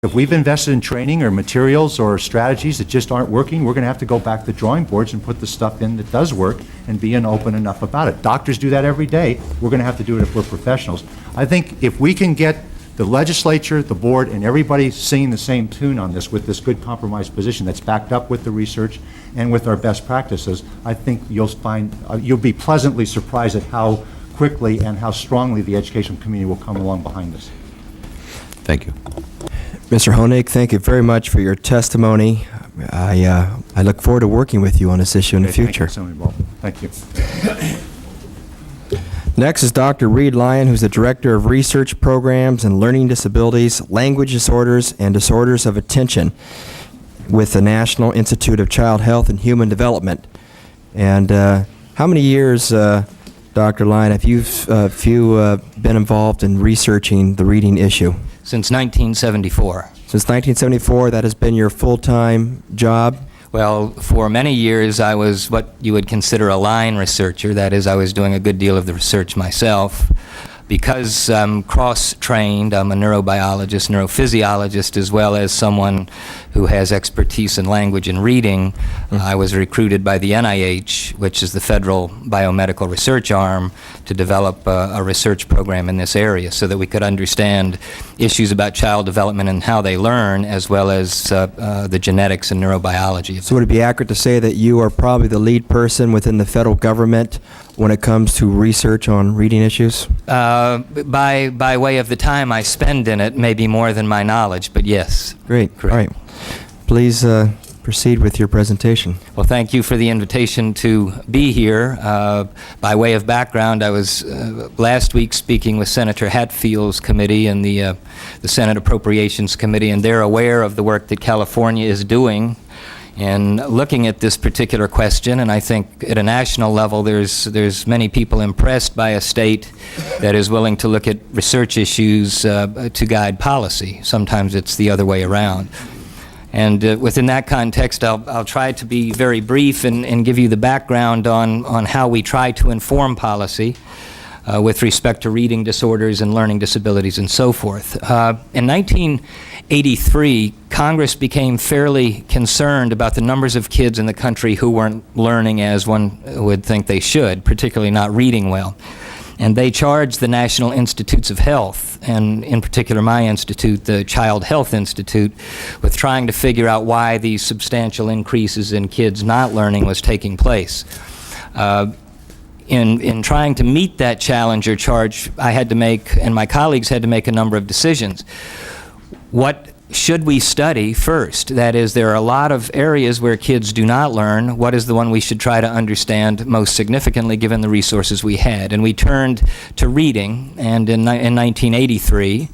If we've invested in training or materials or strategies that just aren't working, we're going to have to go back to the drawing boards and put the stuff in that does work and be open enough about it. Doctors do that every day. We're going to have to do it if we're professionals. I think if we can get the legislature, the board, and everybody singing the same tune on this with this good compromise position that's backed up with the research and with our best practices, I think you'll find, you'll be pleasantly surprised at how quickly and how strongly the education community will come along behind this. Thank you. Mr. Honig, thank you very much for your testimony. I look forward to working with you on this issue in the future. Thank you. Next is Dr. Reid Lyon, who's the Director of Research Programs and Learning Disabilities, Language Disorders, and Disorders of Attention with the National Institute of Child Health and Human Development. And how many years, Dr. Lyon, have you been involved in researching the reading issue? Since 1974. Since 1974, that has been your full-time job? Well, for many years I was what you would consider a line researcher. That is, I was doing a good deal of the research myself. Because I'm cross-trained, I'm a neurobiologist, neurophysiologist, as well as someone who has expertise in language and reading. I was recruited by the NIH, which is the federal biomedical research arm, to develop a research program in this area so that we could understand issues about child development and how they learn, as well as the genetics and neurobiology. So would it be accurate to say that you are probably the lead person within the federal government when it comes to research on reading issues? By way of the time I spend in it, maybe more than my knowledge, but yes. Great. Correct. All right. Please proceed with your presentation. Well, thank you for the invitation to be here. By way of background, I was last week speaking with Senator Hatfield's committee and the Senate Appropriations Committee, and they're aware of the work that California is doing in looking at this particular question, and I think at a national level there's many people impressed by a state that is willing to look at research issues to guide policy. Sometimes it's the other way around. And within that context, I'll try to be very brief and give you the background on how we try to inform policy with respect to reading disorders and learning disabilities and so forth. In 1983, Congress became fairly concerned about the numbers of kids in the country who weren't learning as one would think they should, particularly not reading well. And they charged the National Institutes of Health, and in particular my institute, the Child Health Institute, with trying to figure out why these substantial increases in kids not learning was taking place. In trying to meet that challenge or charge, I had to make, and my colleagues had to make, a number of decisions. What should we study first? That is, there are a lot of areas where kids do not learn. What is the one we should try to understand most significantly given the resources we had? And we turned to reading, and in 1983,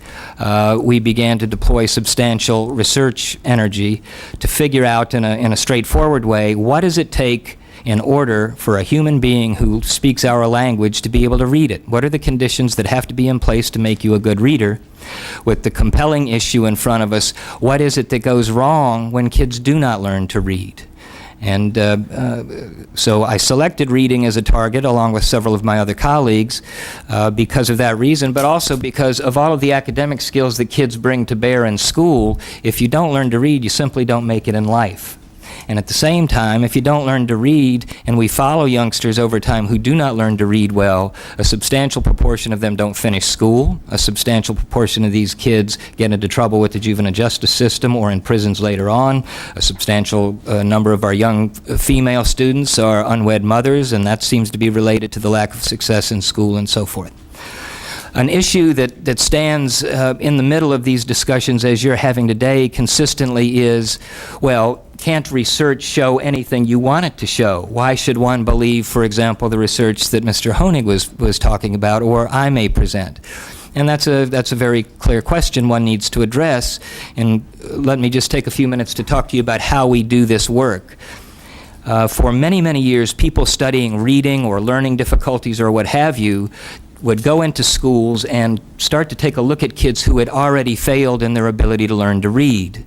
we began to deploy substantial research energy to figure out in a straightforward way, what does it take in order for a human being who speaks our language to be able to read it? What are the conditions that have to be in place to make you a good reader? With the compelling issue in front of us, what is it that goes wrong when kids do not learn to read? And so I selected reading as a target along with several of my other colleagues because of that reason, but also because of all of the academic skills that kids bring to bear in school. If you don't learn to read, you simply don't make it in life. And at the same time, if you don't learn to read, and we follow youngsters over time who do not learn to read well, a substantial proportion of them don't finish school. A substantial proportion of these kids get into trouble with the juvenile justice system or in prisons later on. A substantial number of our young female students are unwed mothers, and that seems to be related to the lack of success in school and so forth. An issue that stands in the middle of these discussions as you're having today consistently is, well, can't research show anything you want it to show? Why should one believe, for example, the research that Mr. Honig was talking about, or I may present? And that's a very clear question one needs to address. And let me just take a few minutes to talk to you about how we do this work. For many, many years, people studying reading or learning difficulties or what have you would go into schools and start to take a look at kids who had already failed in their ability to learn to read.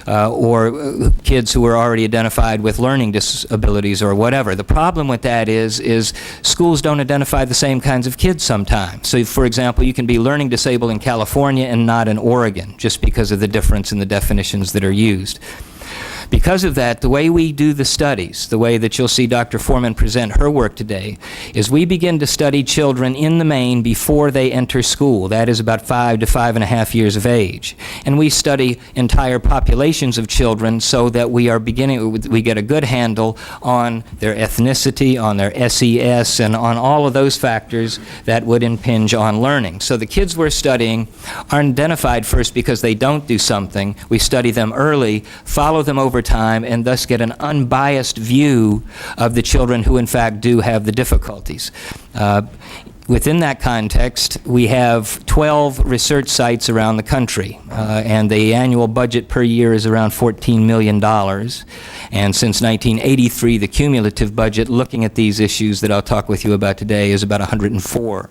or kids who are already identified with learning disabilities or whatever. The problem with that is schools don't identify the same kinds of kids sometimes. So, for example, you can be learning disabled in California and not in Oregon, just because of the difference in the definitions that are used. Because of that, the way we do the studies, the way that you'll see Dr. Foreman present her work today, is we begin to study children in the main before they enter school. That is about 5 to 5.5 years of age. And we study entire populations of children so that we get a good handle on their ethnicity, on their SES, and on all of those factors that would impinge on learning. So the kids we're studying aren't identified first because they don't do something. We study them early, follow them over time, and thus get an unbiased view of the children who in fact do have the difficulties. Within that context, we have 12 research sites around the country, and the annual budget per year is around $14 million. And since 1983, the cumulative budget looking at these issues that I'll talk with you about today is about $104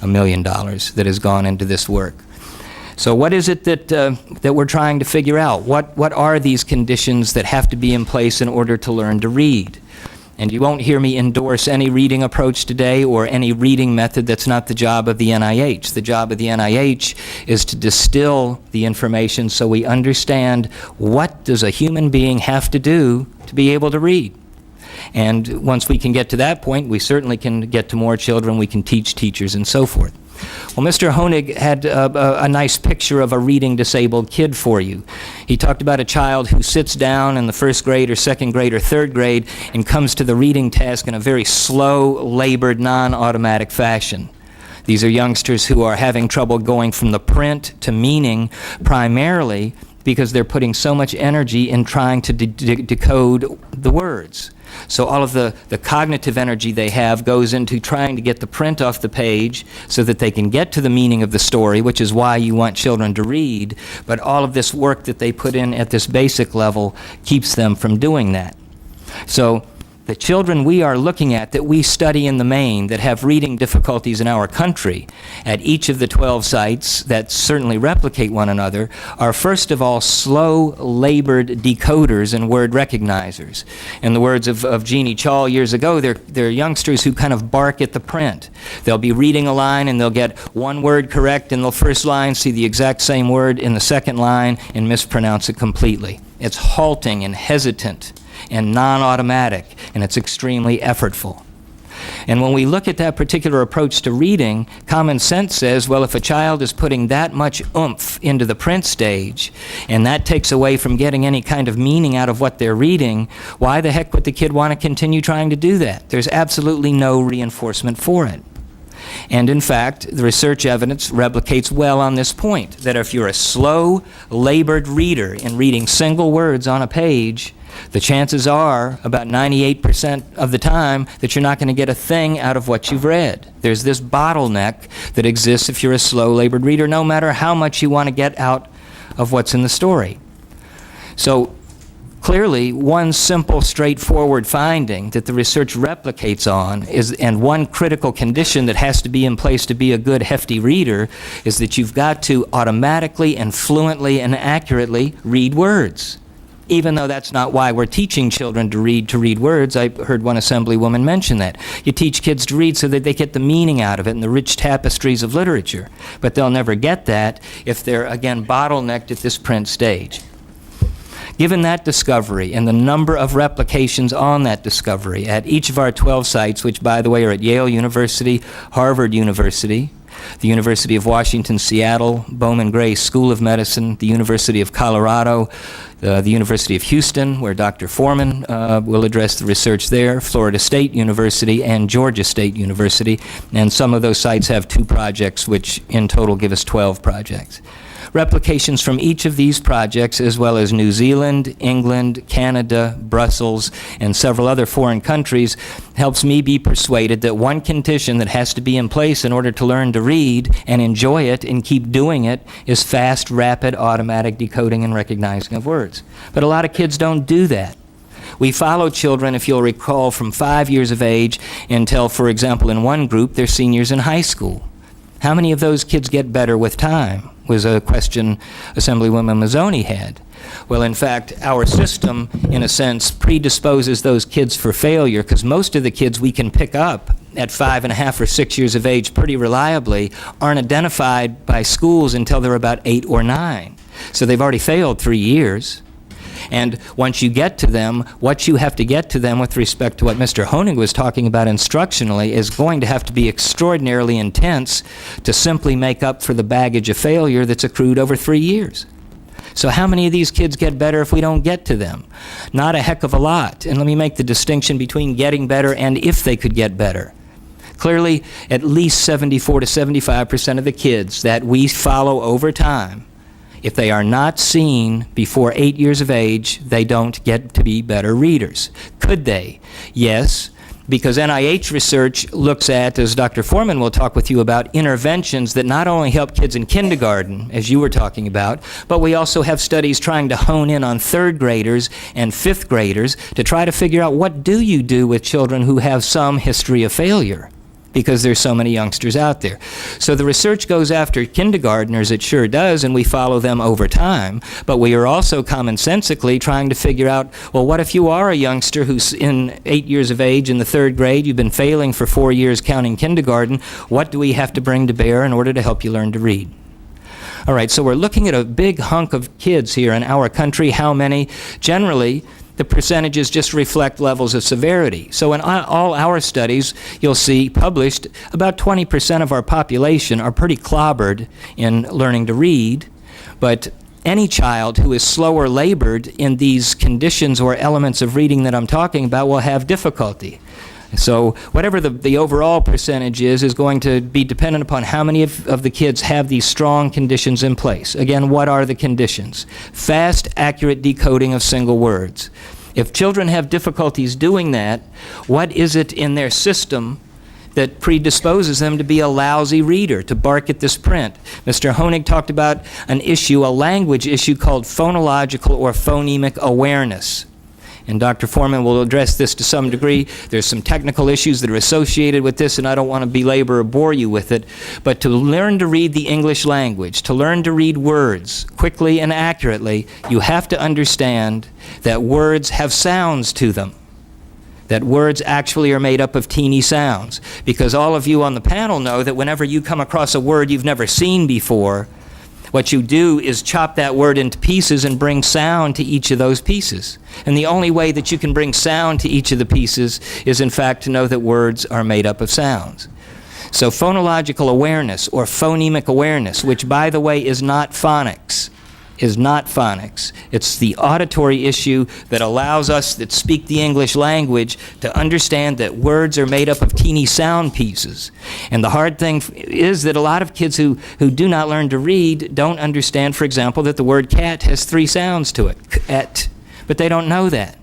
million that has gone into this work. So what is it that we're trying to figure out? What are these conditions that have to be in place in order to learn to read? And you won't hear me endorse any reading approach today or any reading method. That's not the job of the NIH. The job of the NIH is to distill the information so we understand what does a human being have to do to be able to read. And once we can get to that point, we certainly can get to more children, we can teach teachers and so forth. Well, Mr. Honig had a nice picture of a reading disabled kid for you. He talked about a child who sits down in the first grade or second grade or third grade and comes to the reading task in a very slow, labored, non-automatic fashion. These are youngsters who are having trouble going from the print to meaning, primarily because they're putting so much energy in trying to decode the words. So all of the cognitive energy they have goes into trying to get the print off the page so that they can get to the meaning of the story, which is why you want children to read, but all of this work that they put in at this basic level keeps them from doing that. So the children we are looking at that we study in the main that have reading difficulties in our country at each of the 12 sites that certainly replicate one another are first of all slow labored decoders and word recognizers. In the words of Jeannie Chall years ago, they're youngsters who kind of bark at the print. They'll be reading a line and they'll get one word correct in the first line, see the exact same word in the second line, and mispronounce it completely. It's halting and hesitant and non-automatic, and it's extremely effortful. And when we look at that particular approach to reading, common sense says, well, if a child is putting that much oomph into the print stage, and that takes away from getting any kind of meaning out of what they're reading, why the heck would the kid want to continue trying to do that? There's absolutely no reinforcement for it. And in fact, the research evidence replicates well on this point, that if you're a slow, labored reader in reading single words on a page, the chances are, about 98% of the time, that you're not going to get a thing out of what you've read. There's this bottleneck that exists if you're a slow, labored reader, no matter how much you want to get out of what's in the story. So clearly, one simple, straightforward finding that the research replicates on is, and one critical condition that has to be in place to be a good, hefty reader, is that you've got to automatically and fluently and accurately read words. Even though that's not why we're teaching children to read words. I heard one assemblywoman mention that. You teach kids to read so that they get the meaning out of it and the rich tapestries of literature. But they'll never get that if they're, again, bottlenecked at this print stage. Given that discovery and the number of replications on that discovery at each of our 12 sites, which, by the way, are at Yale University, Harvard University, the University of Washington, Seattle, Bowman Gray School of Medicine, the University of Colorado, the University of Houston, where Dr. Foreman will address the research there, Florida State University, and Georgia State University. And some of those sites have 2 projects, which in total give us 12 projects. Replications from each of these projects, as well as New Zealand, England, Canada, Brussels, and several other foreign countries, helps me be persuaded that one condition that has to be in place in order to learn to read and enjoy it and keep doing it is fast, rapid, automatic decoding and recognizing of words. But a lot of kids don't do that. We follow children, if you'll recall, from 5 years of age until, for example, in one group, they're seniors in high school. How many of those kids get better with time? Was a question Assemblywoman Mazzoni had. Well, in fact, our system, in a sense, predisposes those kids for failure, because most of the kids we can pick up at 5.5 or 6 years of age pretty reliably aren't identified by schools until they're about 8 or 9. So they've already failed 3 years. And once you get to them, what you have to get to them with respect to what Mr. Honig was talking about instructionally is going to have to be extraordinarily intense to simply make up for the baggage of failure that's accrued over 3 years. So how many of these kids get better if we don't get to them? Not a heck of a lot. And let me make the distinction between getting better and if they could get better. Clearly, at least 74 to 75% of the kids that we follow over time, if they are not seen before 8 years of age, they don't get to be better readers. Could they? Yes, because NIH research looks at, as Dr. Foreman will talk with you about, interventions that not only help kids in kindergarten, as you were talking about, but we also have studies trying to hone in on 3rd graders and 5th graders to try to figure out what do you do with children who have some history of failure, because there's so many youngsters out there. So the research goes after kindergartners, it sure does, and we follow them over time, but we are also commonsensically trying to figure out, well, what if you are a youngster who's in 8 years of age in the 3rd grade, you've been failing for 4 years counting kindergarten, what do we have to bring to bear in order to help you learn to read? All right, so we're looking at a big hunk of kids here in our country. How many? Generally, the percentages just reflect levels of severity. So in all our studies, you'll see published, about 20% of our population are pretty clobbered in learning to read, but any child who is slower labored in these conditions or elements of reading that I'm talking about will have difficulty. So whatever the overall percentage is going to be dependent upon how many of the kids have these strong conditions in place. Again, what are the conditions? Fast, accurate decoding of single words. If children have difficulties doing that, what is it in their system that predisposes them to be a lousy reader, to bark at this print? Mr. Honig talked about an issue, a language issue called phonological or phonemic awareness. And Dr. Foreman will address this to some degree. There's some technical issues that are associated with this, and I don't want to belabor or bore you with it. But to learn to read the English language, to learn to read words quickly and accurately, you have to understand that words have sounds to them, that words actually are made up of teeny sounds. Because all of you on the panel know that whenever you come across a word you've never seen before, what you do is chop that word into pieces and bring sound to each of those pieces. And the only way that you can bring sound to each of the pieces is, in fact, to know that words are made up of sounds. So phonological awareness or phonemic awareness, which, by the way, is not phonics, It's the auditory issue that allows us that speak the English language to understand that words are made up of teeny sound pieces. And the hard thing is that a lot of kids who do not learn to read don't understand, for example, that the word cat has 3 sounds to it, cat, but they don't know that.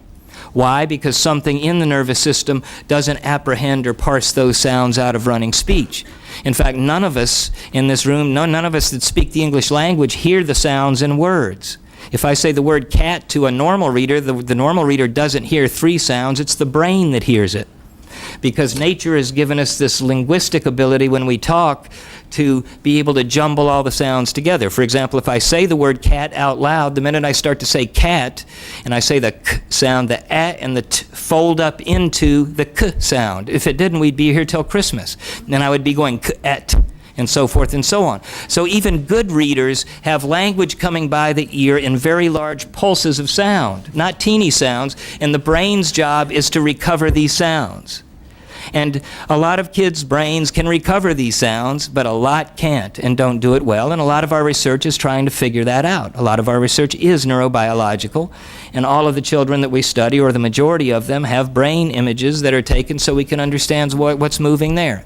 Why? Because something in the nervous system doesn't apprehend or parse those sounds out of running speech. In fact, none of us in this room, none of us that speak the English language hear the sounds in words. If I say the word cat to a normal reader, the normal reader doesn't hear 3 sounds, it's the brain that hears it. Because nature has given us this linguistic ability when we talk to be able to jumble all the sounds together. For example, if I say the word cat out loud, the minute I start to say cat, and I say the k sound, the a and the t fold up into the k sound. If it didn't, we'd be here till Christmas. And I would be going k-at, and so forth and so on. So even good readers have language coming by the ear in very large pulses of sound, not teeny sounds, and the brain's job is to recover these sounds. And a lot of kids' brains can recover these sounds, but a lot can't and don't do it well, and a lot of our research is trying to figure that out. A lot of our research is neurobiological, and all of the children that we study, or the majority of them, have brain images that are taken so we can understand what's moving there.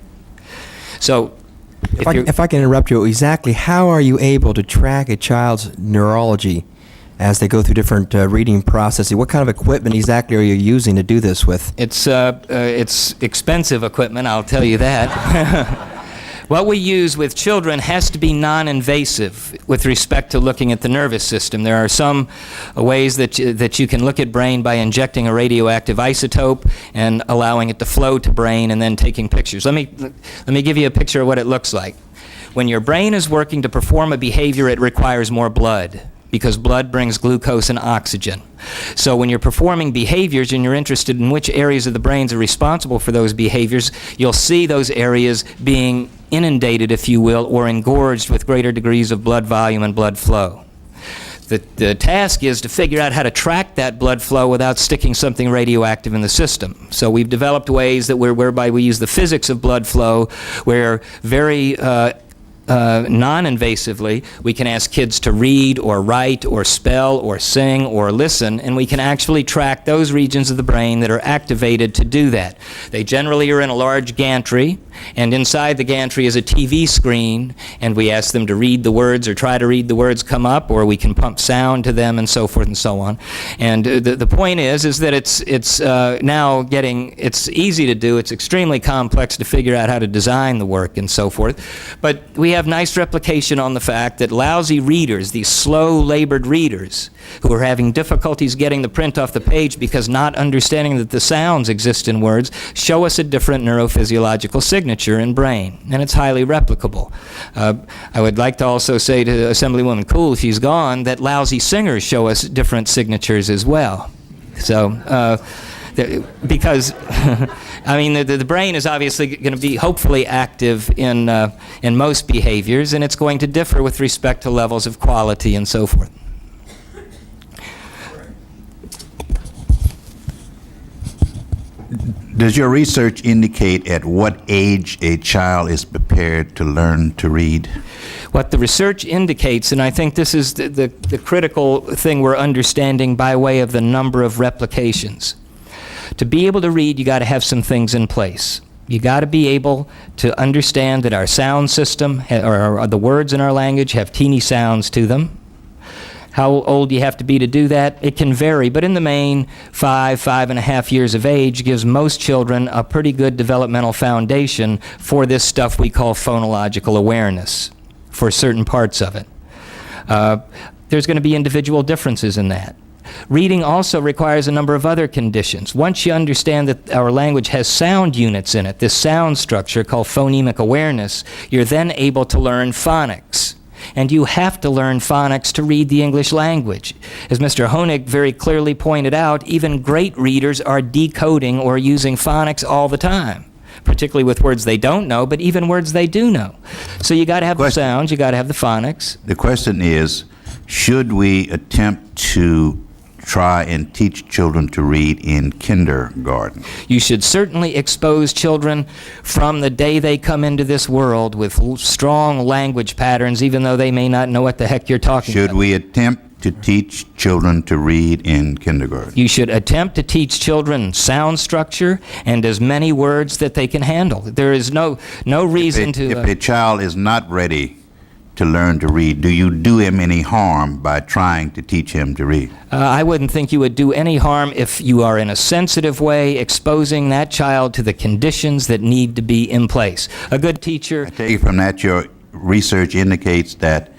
So, if I can interrupt you, exactly how are you able to track a child's neurology as they go through different reading processes? What kind of equipment exactly are you using to do this with? It's expensive equipment, I'll tell you that. What we use with children has to be non-invasive with respect to looking at the nervous system. There are some ways that you can look at brain by injecting a radioactive isotope and allowing it to flow to brain and then taking pictures. Let me give you a picture of what it looks like. When your brain is working to perform a behavior, it requires more blood. because blood brings glucose and oxygen. So when you're performing behaviors and you're interested in which areas of the brains are responsible for those behaviors, you'll see those areas being inundated, if you will, or engorged with greater degrees of blood volume and blood flow. The task is to figure out how to track that blood flow without sticking something radioactive in the system. So we've developed ways that whereby we use the physics of blood flow, where very non-invasively, we can ask kids to read or write or spell or sing or listen, and we can actually track those regions of the brain that are activated to do that. They generally are in a large gantry, and inside the gantry is a TV screen, and we ask them to read the words or try to read the words come up, or we can pump sound to them and so forth and so on. And the point is that it's now getting, it's easy to do, it's extremely complex to figure out how to design the work and so forth, but we have nice replication on the fact that lousy readers, these slow labored readers who are having difficulties getting the print off the page because not understanding that the sounds exist in words, show us a different neurophysiological signature in brain, and it's highly replicable. I would like to also say to Assemblywoman Cool, she's gone, that lousy singers show us different signatures as well. So because I mean the brain is obviously going to be hopefully active in most behaviors, and it's going to differ with respect to levels of quality and so forth. Does your research indicate at what age a child is prepared to learn to read? What the research indicates, and I think this is the critical thing we're understanding by way of the number of replications. To be able to read, you got to have some things in place. You got to be able to understand that our sound system, or the words in our language, have teeny sounds to them. How old do you have to be to do that? It can vary, but in the main, 5.5 years of age gives most children a pretty good developmental foundation for this stuff we call phonological awareness, for certain parts of it. There's going to be individual differences in that. Reading also requires a number of other conditions. Once you understand that our language has sound units in it, this sound structure called phonemic awareness, you're then able to learn phonics. And you have to learn phonics to read the English language. As Mr. Honig very clearly pointed out, even great readers are decoding or using phonics all the time, particularly with words they don't know, but even words they do know. So you got to have the sounds, you got to have the phonics. The question is, should we attempt to try and teach children to read in kindergarten? You should certainly expose children from the day they come into this world with strong language patterns, even though they may not know what the heck you're talking about. Should we attempt to teach children to read in kindergarten? You should attempt to teach children sound structure and as many words that they can handle. There is no reason to... If a child is not ready to learn to read, do you do him any harm by trying to teach him to read? I wouldn't think you would do any harm if you are in a sensitive way exposing that child to the conditions that need to be in place. A good teacher... I take it from that your research indicates that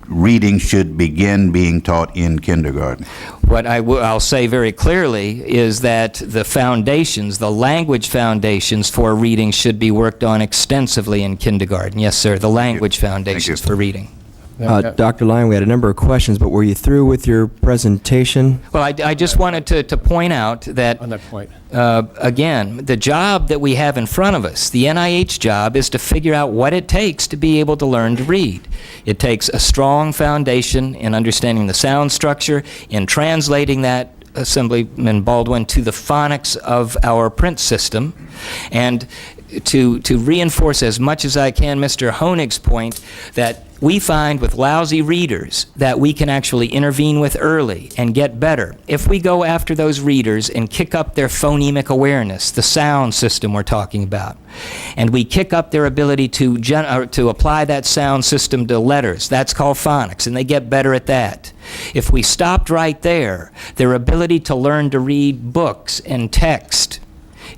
reading should begin being taught in kindergarten. What I'll say very clearly is that the foundations, the language foundations for reading should be worked on extensively in kindergarten. Yes, sir, the language foundations for reading. Dr. Lyon, we had a number of questions, but were you through with your presentation? Well, I just wanted to point out that, On that point. again, the job that we have in front of us, the NIH job, is to figure out what it takes to be able to learn to read. It takes a strong foundation in understanding the sound structure, in translating that, Assemblyman Baldwin, to the phonics of our print system, and to reinforce as much as I can Mr. Honig's point that we find with lousy readers that we can actually intervene with early and get better. If we go after those readers and kick up their phonemic awareness, the sound system we're talking about, and we kick up their ability to apply that sound system to letters, that's called phonics, and they get better at that. If we stopped right there, their ability to learn to read books and text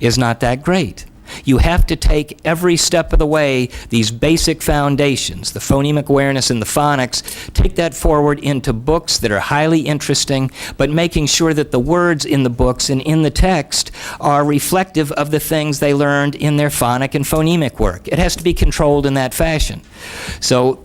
is not that great. You have to take every step of the way, these basic foundations, the phonemic awareness and the phonics, take that forward into books that are highly interesting, but making sure that the words in the books and in the text are reflective of the things they learned in their phonic and phonemic work. It has to be controlled in that fashion. So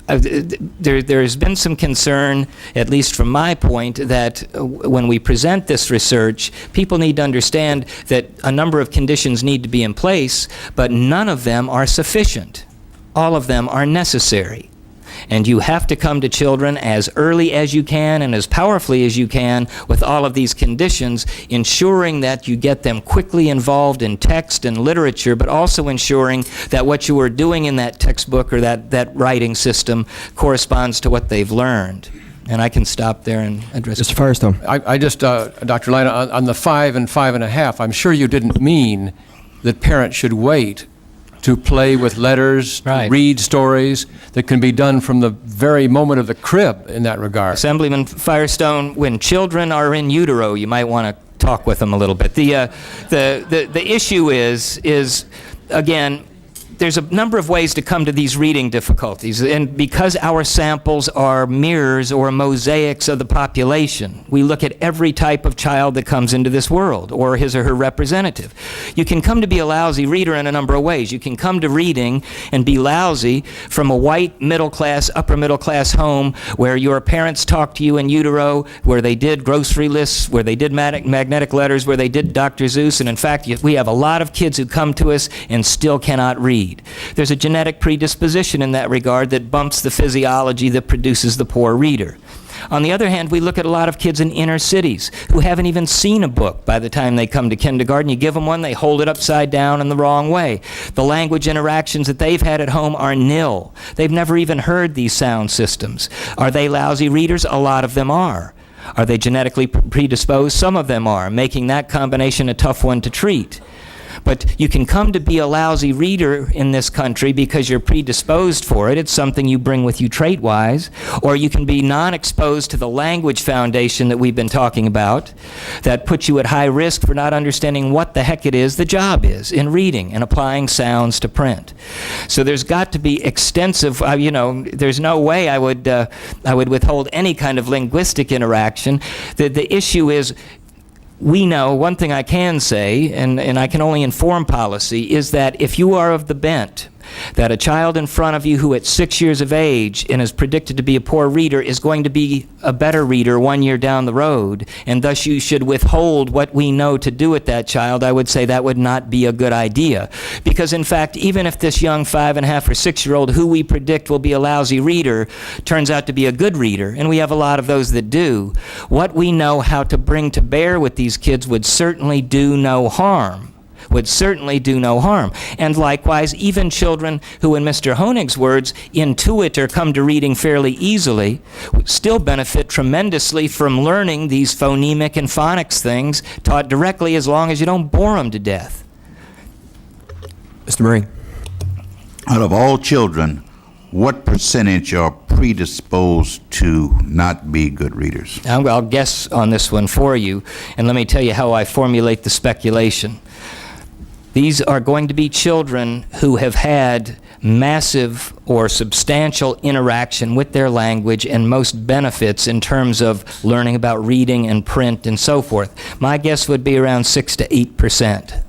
there has been some concern, at least from my point, that when we present this research, people need to understand that a number of conditions need to be in place, but none of them are sufficient. All of them are necessary. And you have to come to children as early as you can and as powerfully as you can with all of these conditions, ensuring that you get them quickly involved in text and literature, but also ensuring that what you are doing in that textbook or that writing system corresponds to what they've learned. And I can stop there and address Mr. Firestone. I just, Dr. Lyon, on the 5 and 5.5, I'm sure you didn't mean that parents should wait to play with letters, Right. to read stories that can be done from the very moment of the crib in that regard. Assemblyman Firestone, when children are in utero, you might want to talk with them a little bit. The issue is again, there's a number of ways to come to these reading difficulties, and because our samples are mirrors or mosaics of the population, we look at every type of child that comes into this world, or his or her representative. You can come to be a lousy reader in a number of ways. You can come to reading and be lousy from a white middle-class, upper-middle-class home where your parents talked to you in utero, where they did grocery lists, where they did magnetic letters, where they did Dr. Seuss, and in fact, we have a lot of kids who come to us and still cannot read. There's a genetic predisposition in that regard that bumps the physiology that produces the poor reader. On the other hand, we look at a lot of kids in inner cities who haven't even seen a book by the time they come to kindergarten. You give them one, they hold it upside down in the wrong way. The language interactions that they've had at home are nil. They've never even heard these sound systems. Are they lousy readers? A lot of them are. Are they genetically predisposed? Some of them are, making that combination a tough one to treat. But you can come to be a lousy reader in this country because you're predisposed for it. It's something you bring with you trait-wise. Or you can be non-exposed to the language foundation that we've been talking about that puts you at high risk for not understanding what the heck it is the job is in reading and applying sounds to print. So there's got to be extensive, there's no way I would withhold any kind of linguistic interaction. The issue is, we know, one thing I can say, and I can only inform policy, is that if you are of the bent that a child in front of you who at 6 years of age and is predicted to be a poor reader is going to be a better reader 1 year down the road, and thus you should withhold what we know to do with that child, I would say that would not be a good idea. Because in fact, even if this young 5.5 or 6-year-old who we predict will be a lousy reader turns out to be a good reader, and we have a lot of those that do, what we know how to bring to bear with these kids would certainly do no harm. And likewise, even children who, in Mr. Honig's words, intuit or come to reading fairly easily, would still benefit tremendously from learning these phonemic and phonics things taught directly, as long as you don't bore them to death. Mr. Murray. Out of all children, what percentage are predisposed to not be good readers? I'll guess on this one for you, and let me tell you how I formulate the speculation. These are going to be children who have had massive or substantial interaction with their language and most benefits in terms of learning about reading and print and so forth. My guess would be around 6 to 8%.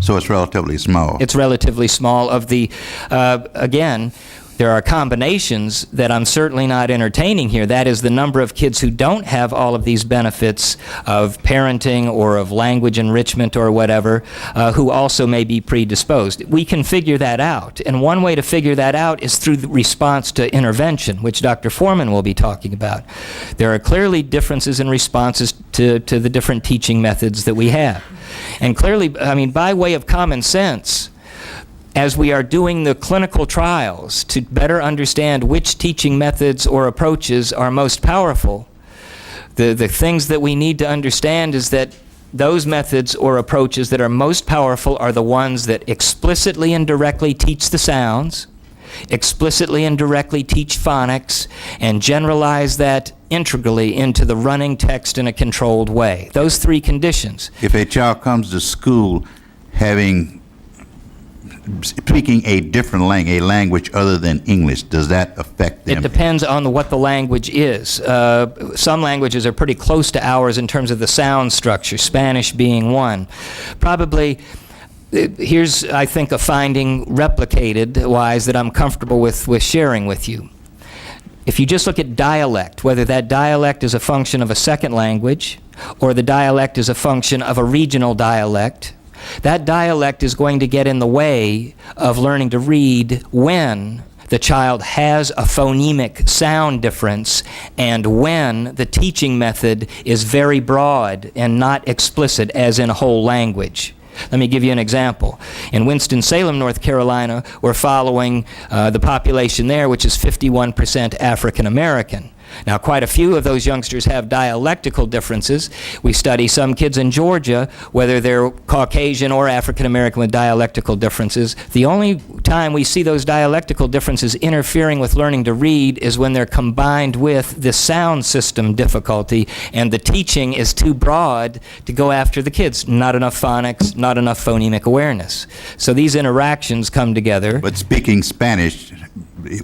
So it's relatively small. It's relatively small. Of the, again, there are combinations that I'm certainly not entertaining here. That is the number of kids who don't have all of these benefits of parenting or of language enrichment or whatever, who also may be predisposed. We can figure that out. And one way to figure that out is through the response to intervention, which Dr. Foreman will be talking about. There are clearly differences in responses to the different teaching methods that we have. And clearly, by way of common sense, as we are doing the clinical trials to better understand which teaching methods or approaches are most powerful, the things that we need to understand is that those methods or approaches that are most powerful are the ones that explicitly and directly teach the sounds, explicitly and directly teach phonics, and generalize that integrally into the running text in a controlled way. Those three conditions. If a child comes to school speaking a different language, a language other than English, does that affect them? It depends on what the language is. Some languages are pretty close to ours in terms of the sound structure, Spanish being one. Probably here's, I think, a finding replicated-wise that I'm comfortable with sharing with you. If you just look at dialect, whether that dialect is a function of a second language or the dialect is a function of a regional dialect, that dialect is going to get in the way of learning to read when the child has a phonemic sound difference and when the teaching method is very broad and not explicit as in a whole language. Let me give you an example. In Winston-Salem, North Carolina, we're following the population there, which is 51% African American. Now, quite a few of those youngsters have dialectical differences. We study some kids in Georgia, whether they're Caucasian or African American with dialectical differences. The only time we see those dialectical differences interfering with learning to read is when they're combined with the sound system difficulty, and the teaching is too broad to go after the kids. Not enough phonics, not enough phonemic awareness. So these interactions come together. But speaking Spanish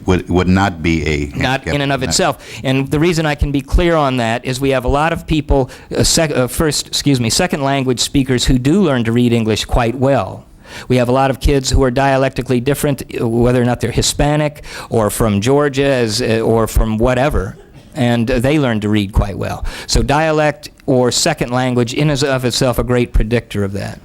would not be a Not in and of itself. And the reason I can be clear on that is we have a lot of people, second language speakers who do learn to read English quite well. We have a lot of kids who are dialectically different, whether or not they're Hispanic or from Georgia or from whatever, and they learn to read quite well. So dialect or second language in and of itself a great predictor of that.